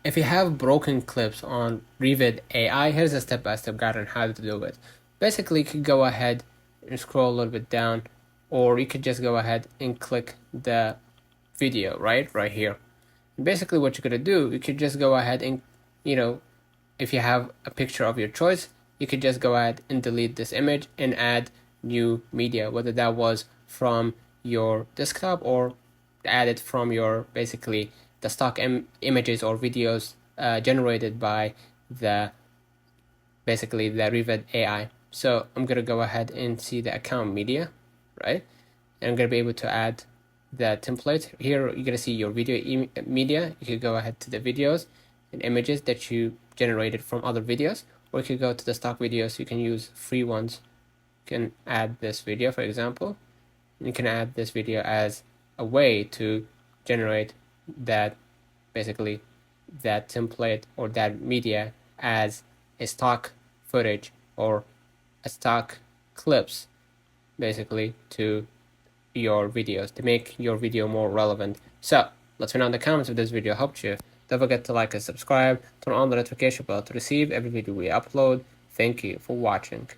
If you have broken clips on Revid AI, here's a step-by-step guide on how to do it. Basically, you could go ahead and scroll a little bit down, or you could just go ahead and click the video right here. And basically, what you're gonna do, you could just go ahead and, if you have a picture of your choice, you could just go ahead and delete this image and add new media, whether that was from your desktop or add it from your basically the stock images or videos generated by the basically the Revid AI. So I'm gonna go ahead and see the account media, right? And I'm gonna be able to add the template. Here you're gonna see your video media. You could go ahead to the videos and images that you generated from other videos, or you could go to the stock videos. You can use free ones. You can add this video, for example. You can add this video as a way to generate that basically that template or that media as a stock footage or a stock clips basically to your videos to make your video more relevant. So let me know in the comments if this video helped you. Don't forget to like and subscribe, turn on the notification bell to receive every video we upload. Thank you for watching.